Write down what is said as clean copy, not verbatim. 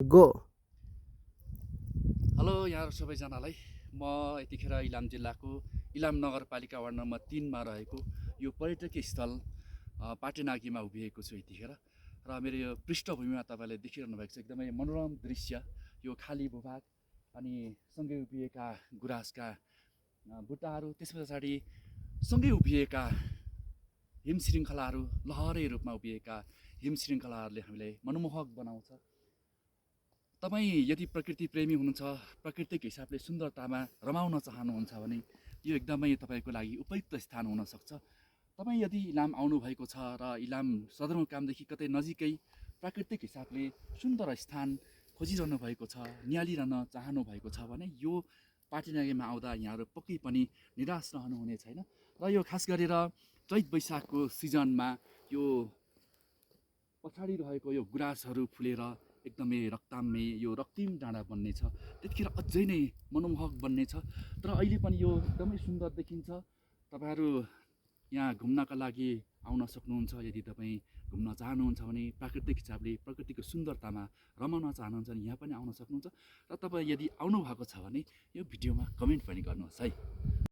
Go. Hello यहाँ सबैजनालाई म यतिखेर इलाम जिल्लाको इलाम नगरपालिका वार्ड नम्बर 3मा रहेको यो पर्यटकीय स्थल पाटेनागीमा उभिएको छु यतिखेर र मेरो यो पृष्ठभूमिमा तपाईँले देखिरहनु भएको छ एकदमै मनोरम दृश्य यो खाली भूभाग अनि सँगै उभिएका गुराँसका बुट्टाहरू त्यस पछाडि सँगै उभिएका हिम श्रृङ्खलाहरू लहरै रूपमा उभिएका हिम श्रृङ्खलाहरूले हामीलाई मनमोहक बनाउँछ। तपाईँ यदि प्रकृति प्रेमी हुनुहुन्छ, प्राकृतिक हिसाबले सुन्दरतामा रमाउन चाहनुहुन्छ भने यो एकदमै तपाईँको लागि उपयुक्त स्थान हुनसक्छ। तपाईँ यदि इलाम आउनुभएको छ र इलाम सदरमुकामदेखि कतै नजिकै प्राकृतिक हिसाबले सुन्दर स्थान खोजिरहनु भएको छ, निहालिरहन चाहनु भएको छ भने यो पाटेनागीमा आउँदा यहाँहरू पक्कै पनि निराश रहनुहुने छैन। र यो खास गरेर चैत वैशाखको सिजनमा यो पछाडि रहेको यो गुराँसहरू फुलेर एकदमै रक्ताम्य यो रक्तिम डाँडा बन्नेछ, त्यतिखेर अझै नै मनमोहक बन्नेछ। तर अहिले पनि यो एकदमै सुन्दर देखिन्छ। तपाईँहरू यहाँ घुम्नका लागि आउन सक्नुहुन्छ। यदि तपाईँ घुम्न चाहनुहुन्छ भने प्राकृतिक हिसाबले प्रकृतिको सुन्दरतामा रमाउन चाहनुहुन्छ भने यहाँ पनि आउन सक्नुहुन्छ। र तपाईँ यदि आउनुभएको छ भने यो भिडियोमा कमेन्ट पनि गर्नुहोस् है।